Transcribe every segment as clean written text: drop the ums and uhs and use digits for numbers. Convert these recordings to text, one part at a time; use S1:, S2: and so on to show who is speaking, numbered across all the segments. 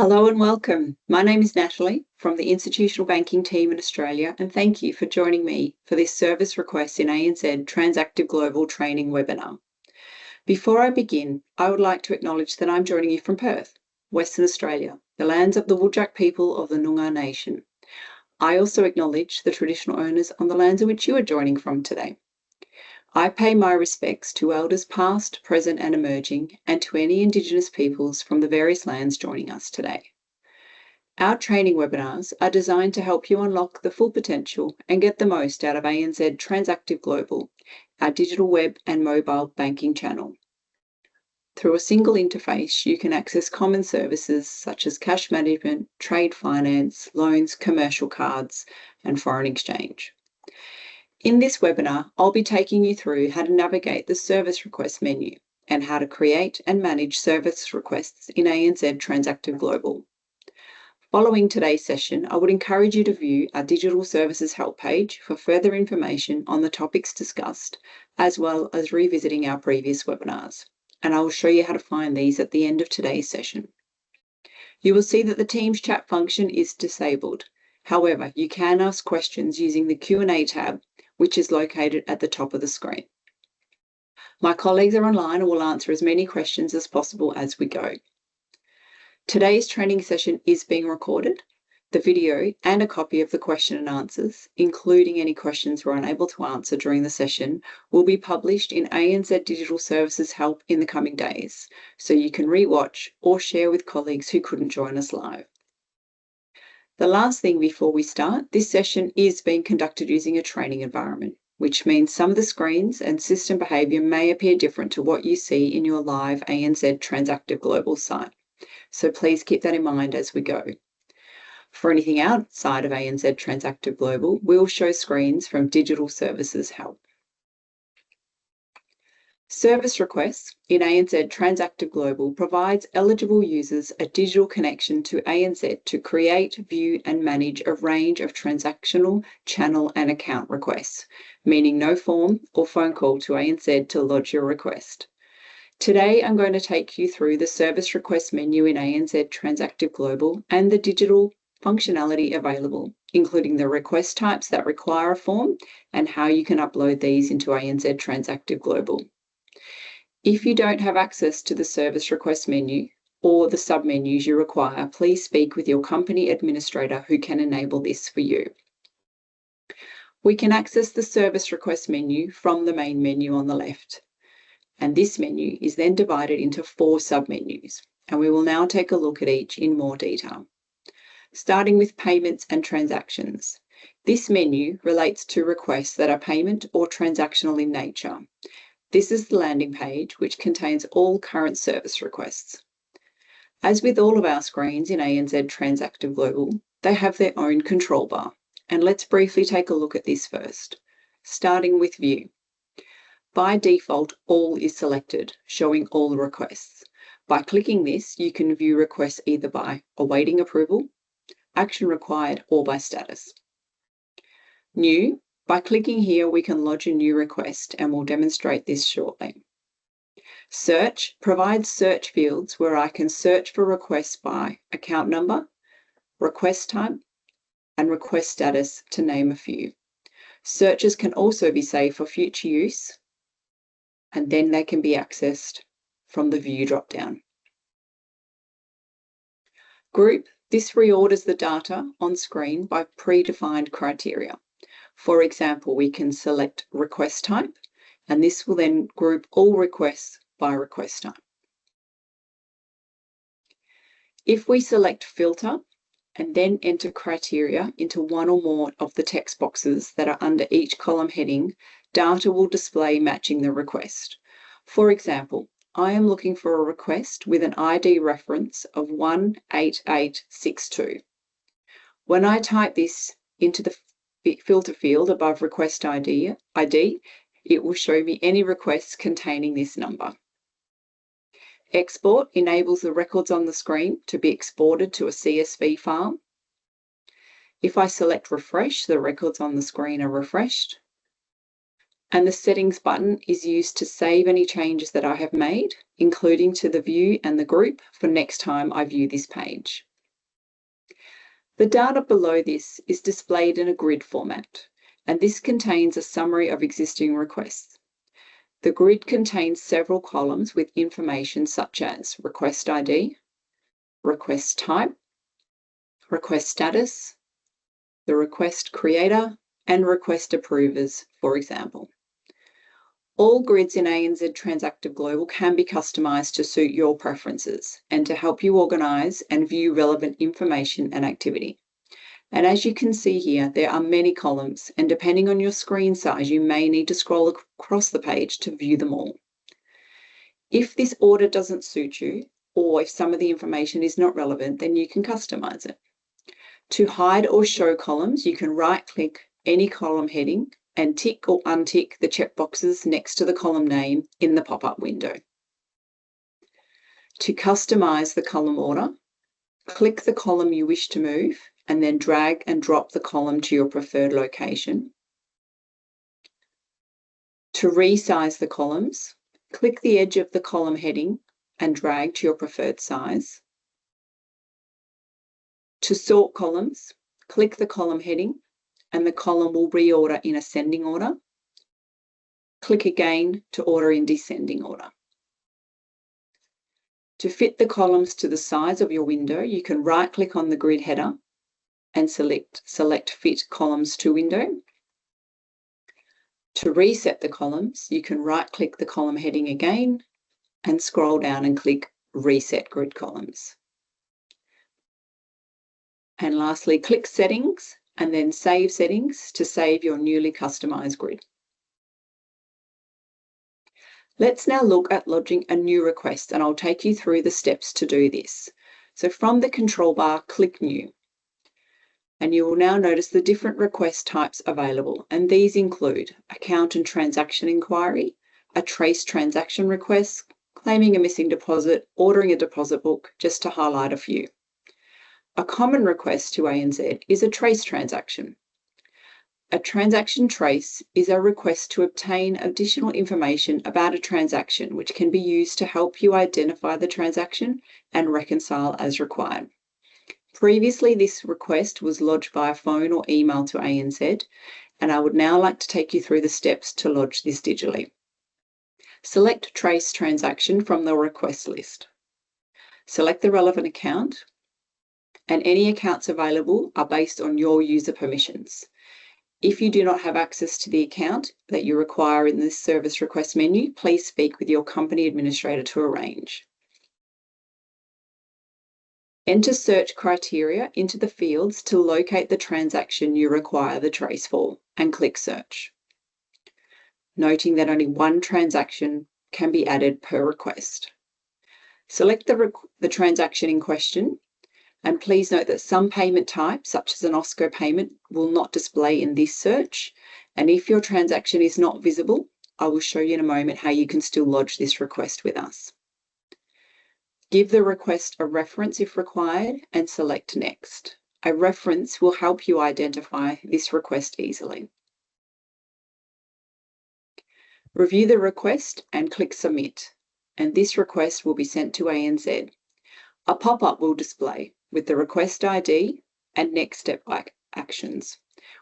S1: Hello and welcome. My name is Natalie from the Institutional Banking team in Australia, and thank you for joining me for this service request in ANZ Transactive Global Training webinar. Before I begin, I would like to acknowledge that I'm joining you from Perth, Western Australia, the lands of the Whadjuk people of the Noongar Nation. I also acknowledge the traditional owners on the lands in which you are joining from today. I pay my respects to elders past, present and emerging, and to any Indigenous peoples from the various lands joining us today. Our training webinars are designed to help you unlock the full potential and get the most out of ANZ Transactive Global, our digital web and mobile banking channel. Through a single interface, you can access common services such as cash management, trade finance, loans, commercial cards, and foreign exchange. In this webinar, I'll be taking you through how to navigate the service request menu and how to create and manage service requests in ANZ Transactive Global. Following today's session, I would encourage you to view our Digital Services Help page for further information on the topics discussed, as well as revisiting our previous webinars. And I will show you how to find these at the end of today's session. You will see that the Teams chat function is disabled. However, you can ask questions using the Q&A tab, which is located at the top of the screen. My colleagues are online and will answer as many questions as possible as we go. Today's training session is being recorded. The video and a copy of the question and answers, including any questions we're unable to answer during the session, will be published in ANZ Digital Services Help in the coming days, so you can re-watch or share with colleagues who couldn't join us live. The last thing before we start, this session is being conducted using a training environment, which means some of the screens and system behaviour may appear different to what you see in your live ANZ Transactive Global site. So please keep that in mind as we go. For anything outside of ANZ Transactive Global, we'll show screens from Digital Services Help. Service requests in ANZ Transactive Global provides eligible users a digital connection to ANZ to create, view and manage a range of transactional, channel and account requests, meaning no form or phone call to ANZ to lodge your request. Today, I'm going to take you through the service request menu in ANZ Transactive Global and the digital functionality available, including the request types that require a form and how you can upload these into ANZ Transactive Global. If you don't have access to the service request menu or the submenus you require, please speak with your company administrator who can enable this for you. We can access the service request menu from the main menu on the left. And this menu is then divided into 4 submenus, and we will now take a look at each in more detail. Starting with payments and transactions. This menu relates to requests that are payment or transactional in nature. This is the landing page, which contains all current service requests. As with all of our screens in ANZ Transactive Global, they have their own control bar, and let's briefly take a look at this first, starting with View. By default, All is selected, showing all requests. By clicking this, you can view requests either by awaiting approval, action required, or by status. New. By clicking here, we can lodge a new request, and we'll demonstrate this shortly. Search provides search fields where I can search for requests by account number, request type, and request status, to name a few. Searches can also be saved for future use, and then they can be accessed from the View drop-down. Group. This reorders the data on screen by predefined criteria. For example, we can select request type, and this will then group all requests by request type. If we select filter and then enter criteria into one or more of the text boxes that are under each column heading, data will display matching the request. For example, I am looking for a request with an ID reference of 18862. When I type this into the filter field above request ID, it will show me any requests containing this number. Export enables the records on the screen to be exported to a CSV file. If I select refresh, the records on the screen are refreshed. And the settings button is used to save any changes that I have made, including to the view and the group for next time I view this page. The data below this is displayed in a grid format, and this contains a summary of existing requests. The grid contains several columns with information such as request ID, request type, request status, the request creator, and request approvers, for example. All grids in ANZ Transactive Global can be customised to suit your preferences and to help you organise and view relevant information and activity. And as you can see here, there are many columns, and depending on your screen size, you may need to scroll across the page to view them all. If this order doesn't suit you, or if some of the information is not relevant, then you can customise it. To hide or show columns, you can right-click any column heading and tick or untick the checkboxes next to the column name in the pop-up window. To customise the column order, click the column you wish to move and then drag and drop the column to your preferred location. To resize the columns, click the edge of the column heading and drag to your preferred size. To sort columns, click the column heading and the column will reorder in ascending order. Click again to order in descending order. To fit the columns to the size of your window, you can right-click on the grid header and select Fit Columns to Window. To reset the columns, you can right-click the column heading again and scroll down and click Reset Grid Columns. And lastly, click Settings and then Save Settings to save your newly customised grid. Let's now look at lodging a new request, and I'll take you through the steps to do this. So from the control bar, click New. And you will now notice the different request types available, and these include account and transaction inquiry, a trace transaction request, claiming a missing deposit, ordering a deposit book, just to highlight a few. A common request to ANZ is a trace transaction. A transaction trace is a request to obtain additional information about a transaction which can be used to help you identify the transaction and reconcile as required. Previously, this request was lodged via phone or email to ANZ, and I would now like to take you through the steps to lodge this digitally. Select Trace Transaction from the request list. Select the relevant account, and any accounts available are based on your user permissions. If you do not have access to the account that you require in this service request menu, please speak with your company administrator to arrange. Enter search criteria into the fields to locate the transaction you require the trace for and click Search, noting that only one transaction can be added per request. Select the transaction in question, and please note that some payment types, such as an OSCO payment, will not display in this search, and if your transaction is not visible, I will show you in a moment how you can still lodge this request with us. Give the request a reference if required and select Next. A reference will help you identify this request easily. Review the request and click Submit, and this request will be sent to ANZ. A pop-up will display with the request ID and next step actions.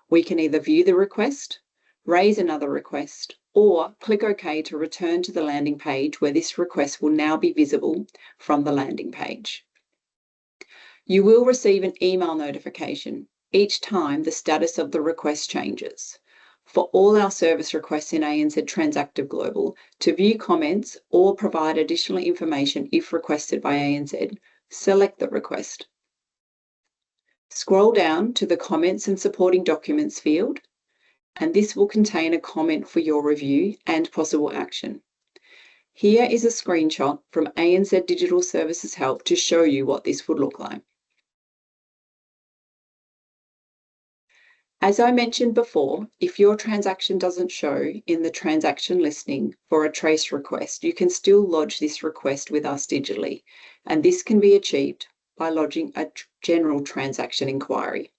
S1: We can either view the request, raise another request, or click OK to return to the landing page where this request will now be visible from the landing page. You will receive an email notification each time the status of the request changes. For all our service requests in ANZ Transactive Global, to view comments or provide additional information if requested by ANZ, select the request. Scroll down to the Comments and Supporting Documents field, and this will contain a comment for your review and possible action. Here is a screenshot from ANZ Digital Services Help to show you what this would look like. As I mentioned before, if your transaction doesn't show in the transaction listing for a trace request, you can still lodge this request with us digitally, and this can be achieved by lodging a general transaction inquiry.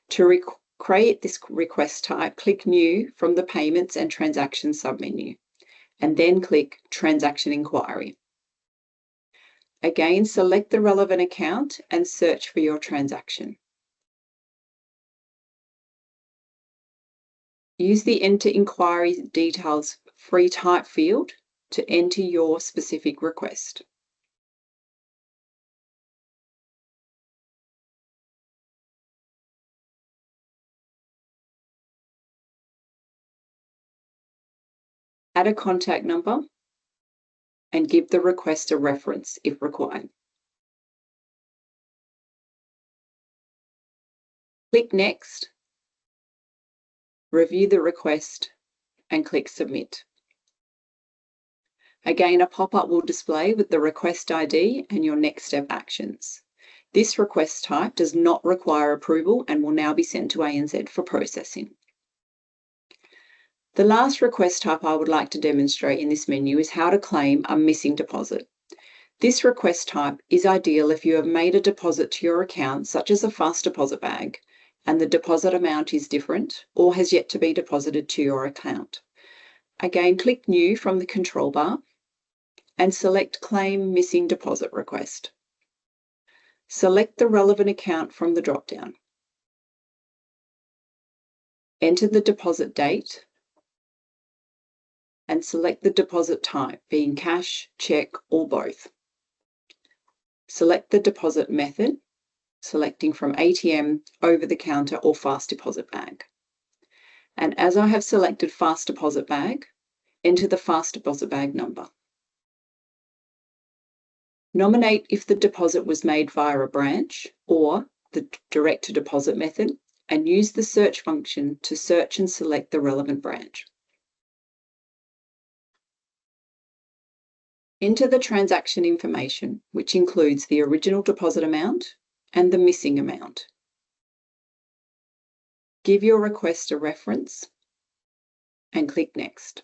S1: To create this request type, click New from the Payments and Transactions submenu, and then click Transaction Inquiry. Again, select the relevant account and search for your transaction. Use the Enter Enquiry Details free type field to enter your specific request. Add a contact number and give the request a reference if required. Click Next, review the request and click Submit. Again, a pop-up will display with the request ID and your next step actions. This request type does not require approval and will now be sent to ANZ for processing. The last request type I would like to demonstrate in this menu is how to claim a missing deposit. This request type is ideal if you have made a deposit to your account, such as a fast deposit bag, and the deposit amount is different or has yet to be deposited to your account. Again, click New from the control bar and select Claim Missing Deposit Request. Select the relevant account from the drop-down. Enter the deposit date and select the deposit type, being cash, cheque, or both. Select the deposit method, selecting from ATM, over-the-counter, or fast deposit bag. And as I have selected fast deposit bag, enter the fast deposit bag number. Nominate if the deposit was made via a branch or the direct to deposit method, and use the search function to search and select the relevant branch. Enter the transaction information, which includes the original deposit amount and the missing amount. Give your request a reference and click Next.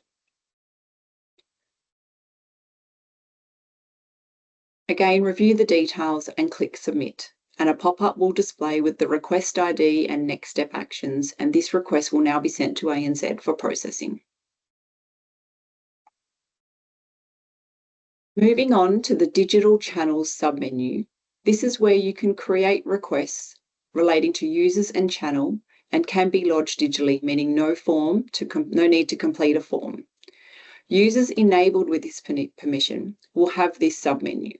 S1: Again, review the details and click Submit, and a pop-up will display with the request ID and next step actions, and this request will now be sent to ANZ for processing. Moving on to the Digital Channels submenu, this is where you can create requests relating to users and channel and can be lodged digitally, meaning no need to complete a form. Users enabled with this permission will have this submenu.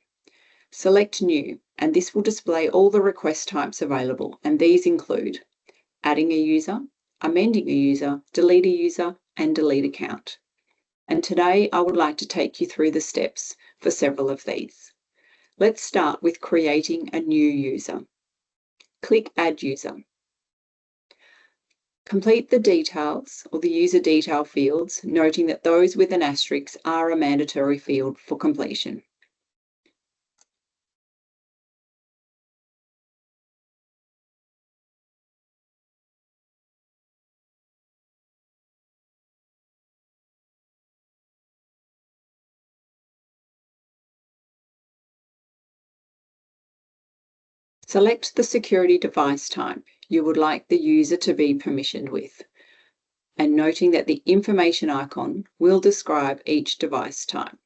S1: Select New, and this will display all the request types available, and these include adding a user, amending a user, delete a user, and delete account. And today I would like to take you through the steps for several of these. Let's start with creating a new user. Click Add User. Complete the details or the user detail fields, noting that those with an asterisk are a mandatory field for completion. Select the security device type you would like the user to be permissioned with, and noting that the information icon will describe each device type.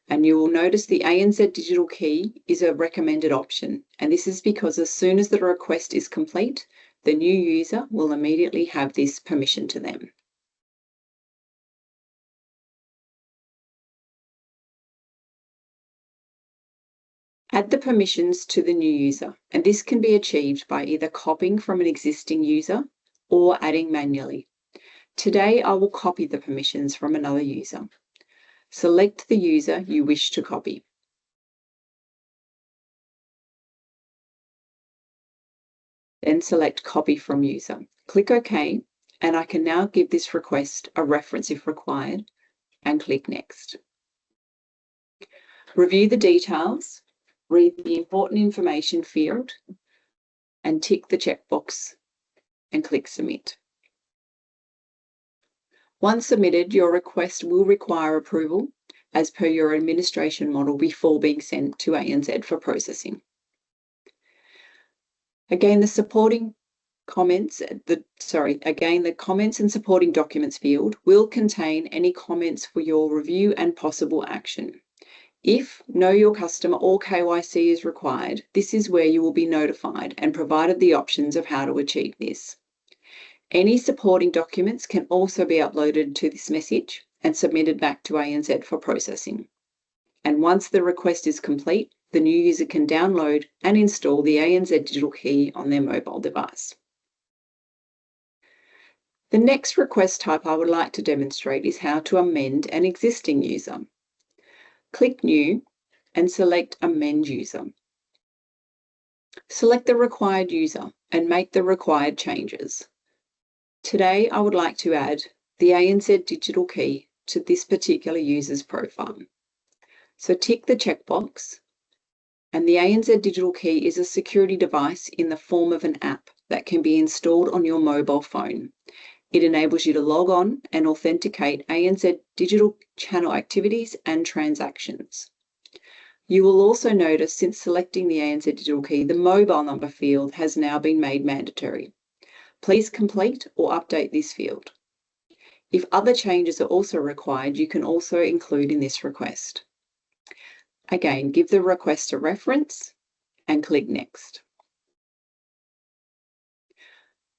S1: And you will notice the ANZ digital key is a recommended option, and this is because as soon as the request is complete, the new user will immediately have this permission to them. Add the permissions to the new user, and this can be achieved by either copying from an existing user or adding manually. Today, I will copy the permissions from another user. Select the user you wish to copy. Then select Copy from User. Click OK, and I can now give this request a reference if required, and click Next. Review the details, read the important information field, and tick the checkbox and click Submit. Once submitted, your request will require approval as per your administration model before being sent to ANZ for processing. Again, the comments and supporting documents field will contain any comments for your review and possible action. If Know Your Customer or KYC is required, this is where you will be notified and provided the options of how to achieve this. Any supporting documents can also be uploaded to this message and submitted back to ANZ for processing. And once the request is complete, the new user can download and install the ANZ Digital Key on their mobile device. The next request type I would like to demonstrate is how to amend an existing user. Click New and select Amend User. Select the required user and make the required changes. Today, I would like to add the ANZ Digital Key to this particular user's profile. So tick the checkbox, and the ANZ Digital Key is a security device in the form of an app that can be installed on your mobile phone. It enables you to log on and authenticate ANZ digital channel activities and transactions. You will also notice since selecting the ANZ Digital Key, the mobile number field has now been made mandatory. Please complete or update this field. If other changes are also required, you can also include in this request. Again, give the request a reference and click Next.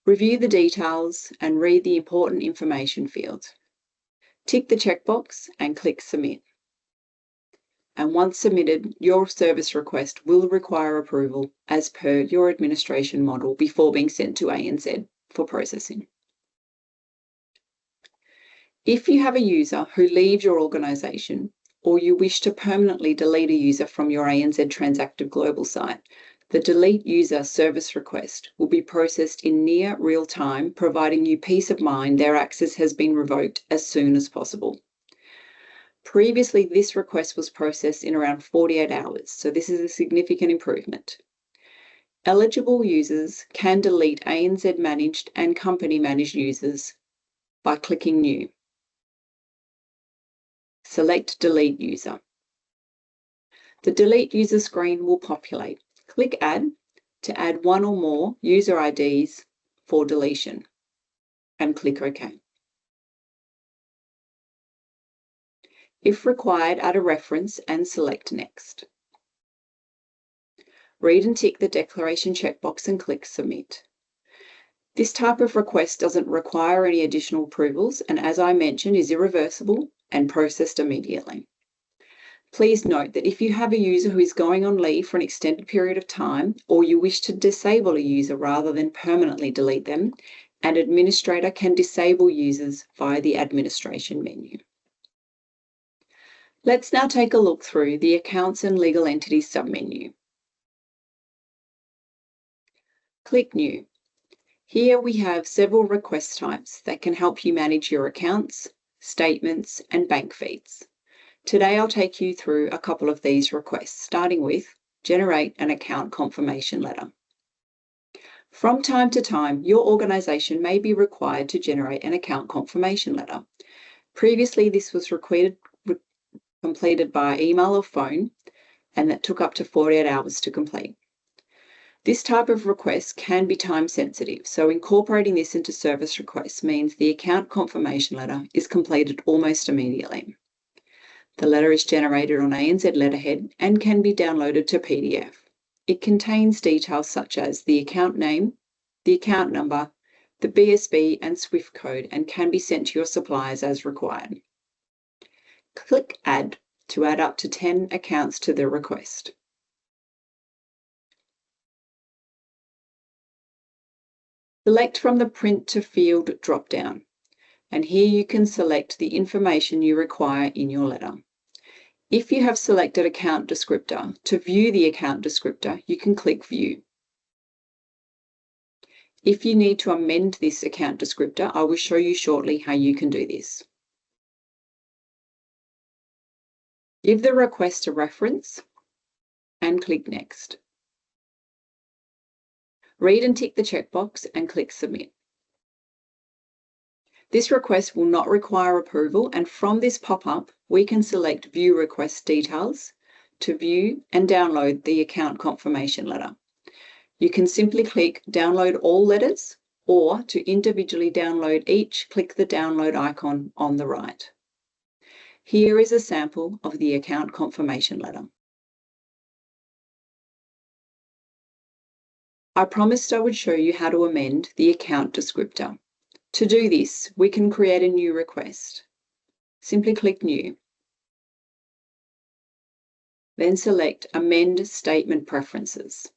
S1: Review the details and read the important information fields. Tick the checkbox and click Submit. And once submitted, your service request will require approval as per your administration model before being sent to ANZ for processing. If you have a user who leaves your organisation or you wish to permanently delete a user from your ANZ Transactive Global site, the Delete User service request will be processed in near real time, providing you peace of mind their access has been revoked as soon as possible. Previously, this request was processed in around 48 hours, so this is a significant improvement. Eligible users can delete ANZ managed and company managed users by clicking New. Select Delete User. The Delete User screen will populate. Click Add to add one or more user IDs for deletion and click OK. If required, add a reference and select Next. Read and tick the declaration checkbox and click Submit. This type of request doesn't require any additional approvals and, as I mentioned, is irreversible and processed immediately. Please note that if you have a user who is going on leave for an extended period of time, or you wish to disable a user rather than permanently delete them, an administrator can disable users via the administration menu. Let's now take a look through the Accounts and Legal Entities submenu. Click New. Here we have several request types that can help you manage your accounts, statements, and bank feeds. Today I'll take you through a couple of these requests, starting with Generate an Account Confirmation Letter. From time to time, your organisation may be required to generate an account confirmation letter. Previously, this was completed by email or phone, and that took up to 48 hours to complete. This type of request can be time sensitive, so incorporating this into service requests means the account confirmation letter is completed almost immediately. The letter is generated on ANZ letterhead and can be downloaded to PDF. It contains details such as the account name, the account number, the BSB and SWIFT code, and can be sent to your suppliers as required. Click Add to add up to 10 accounts to the request. Select from the Print to Field drop-down, and here you can select the information you require in your letter. If you have selected Account Descriptor, to view the account descriptor, you can click View. If you need to amend this account descriptor, I will show you shortly how you can do this. Give the request a reference and click Next. Read and tick the checkbox and click Submit. This request will not require approval, and from this pop-up, we can select View Request Details to view and download the account confirmation letter. You can simply click Download All Letters, or to individually download each, click the download icon on the right. Here is a sample of the account confirmation letter. I promised I would show you how to amend the account descriptor. To do this, we can create a new request. Simply click New. Then select Amend Statement Preferences.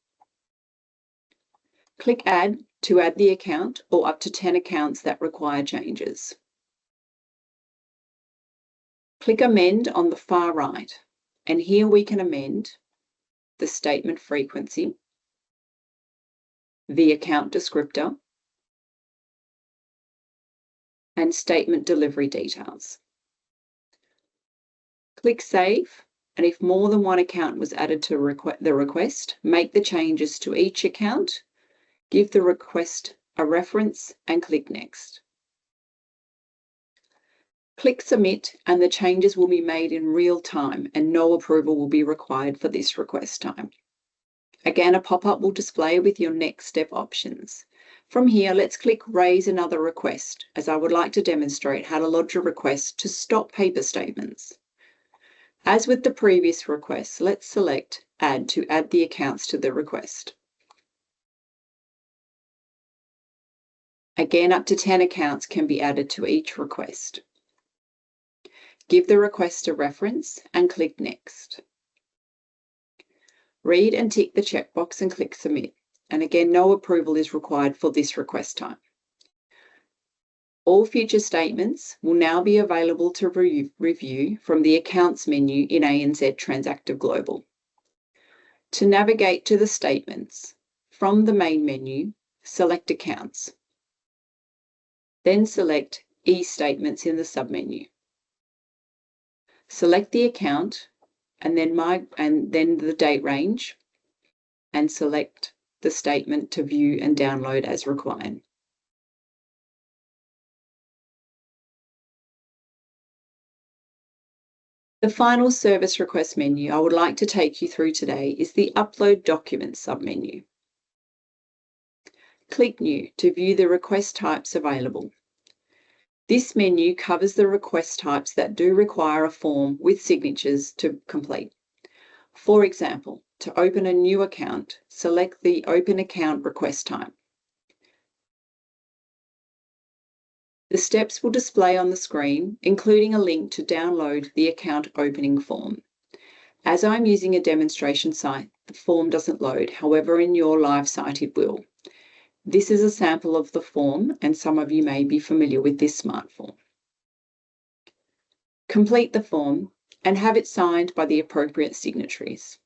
S1: Click Add to add the account or up to 10 accounts that require changes. Click Amend on the far right, and here we can amend the statement frequency, the account descriptor, and statement delivery details. Click Save, and if more than one account was added to the request, make the changes to each account, give the request a reference, and click Next. Click Submit, and the changes will be made in real time, and no approval will be required for this request time. Again, a pop-up will display with your next step options. From here, let's click Raise Another Request, as I would like to demonstrate how to lodge a request to stop paper statements. As with the previous request, let's select Add to add the accounts to the request. Again, up to 10 accounts can be added to each request. Give the request a reference and click Next. Read and tick the checkbox and click Submit. And again, no approval is required for this request time. All future statements will now be available to review from the Accounts menu in ANZ Transactive Global. To navigate to the statements, from the main menu, select Accounts. Then select E-Statements in the submenu. Select the account and then the date range, and select the statement to view and download as required. The final service request menu I would like to take you through today is the Upload Documents submenu. Click New to view the request types available. This menu covers the request types that do require a form with signatures to complete. For example, to open a new account, select the Open Account request type. The steps will display on the screen, including a link to download the account opening form. As I'm using a demonstration site, the form doesn't load. However, in your live site, it will. This is a sample of the form, and some of you may be familiar with this smart form. Complete the form and have it signed by the appropriate signatories.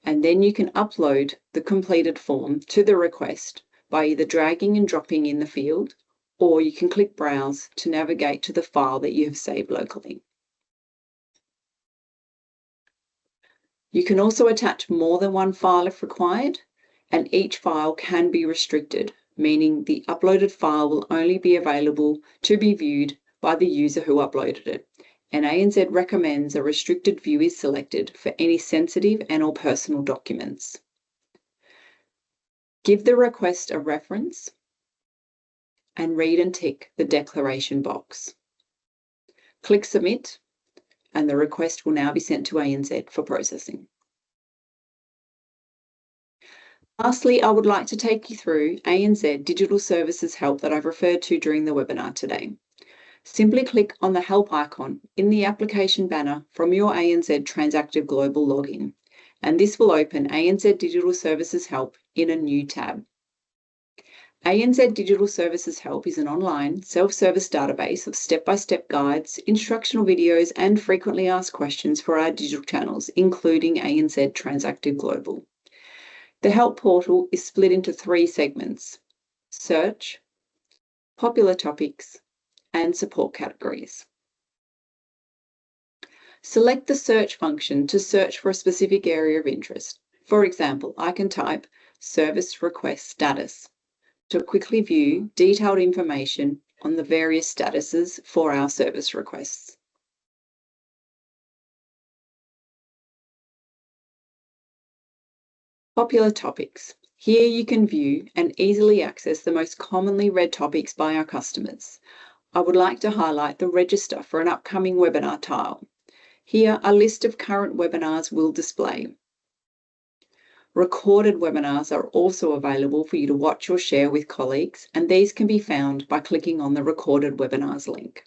S1: And then you can upload the completed form to the request by either dragging and dropping in the field, or you can click Browse to navigate to the file that you have saved locally. You can also attach more than one file if required, and each file can be restricted, meaning the uploaded file will only be available to be viewed by the user who uploaded it. And ANZ recommends a restricted view is selected for any sensitive and/or personal documents. Give the request a reference and read and tick the declaration box. Click Submit, and the request will now be sent to ANZ for processing. Lastly, I would like to take you through ANZ Digital Services Help that I've referred to during the webinar today. Simply click on the Help icon in the application banner from your ANZ Transactive Global login, and this will open ANZ Digital Services Help in a new tab. ANZ Digital Services Help is an online self-service database of step-by-step guides, instructional videos, and frequently asked questions for our digital channels, including ANZ Transactive Global. The Help portal is split into 3 segments: Search, Popular Topics, and Support Categories. Select the search function to search for a specific area of interest. For example, I can type Service Request Status to quickly view detailed information on the various statuses for our service requests. Popular topics. Here you can view and easily access the most commonly read topics by our customers. I would like to highlight the Register for an upcoming webinar tile. Here, a list of current webinars will display. Recorded webinars are also available for you to watch or share with colleagues, and these can be found by clicking on the Recorded Webinars link.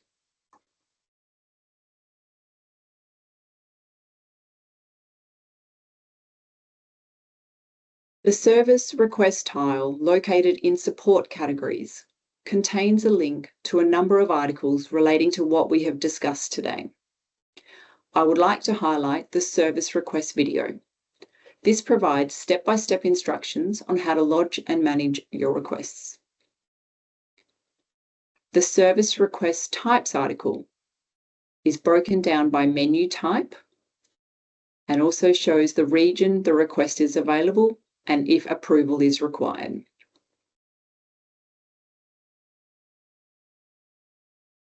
S1: The Service Request tile, located in Support Categories, contains a link to a number of articles relating to what we have discussed today. I would like to highlight the Service Request video. This provides step-by-step instructions on how to lodge and manage your requests. The Service Request Types article is broken down by menu type and also shows the region the request is available and if approval is required.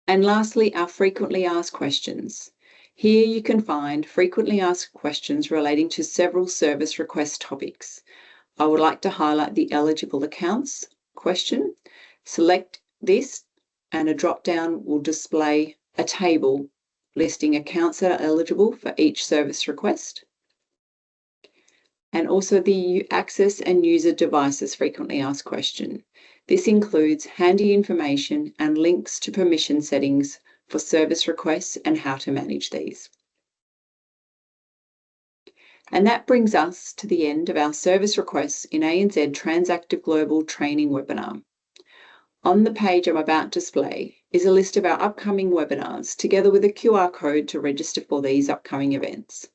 S1: And lastly, our frequently asked questions. Here you can find frequently asked questions relating to several service request topics. I would like to highlight the eligible accounts question. Select this and a drop-down will display a table listing accounts that are eligible for each service request. And also the access and user devices frequently asked question. This includes handy information and links to permission settings for service requests and how to manage these. And that brings us to the end of our service requests in ANZ Transactive Global Training webinar. On the page I'm about to display is a list of our upcoming webinars, together with a QR code to register for these upcoming events.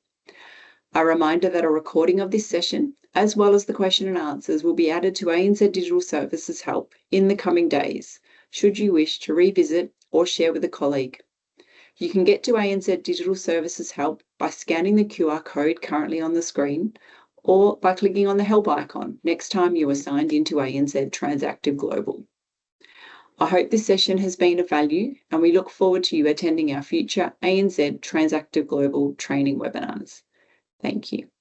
S1: A reminder that a recording of this session, as well as the question and answers, will be added to ANZ Digital Services Help in the coming days, should you wish to revisit or share with a colleague. You can get to ANZ Digital Services Help by scanning the QR code currently on the screen, or by clicking on the Help icon next time you are signed into ANZ Transactive Global. I hope this session has been of value, and we look forward to you attending our future ANZ Transactive Global training webinars. Thank you.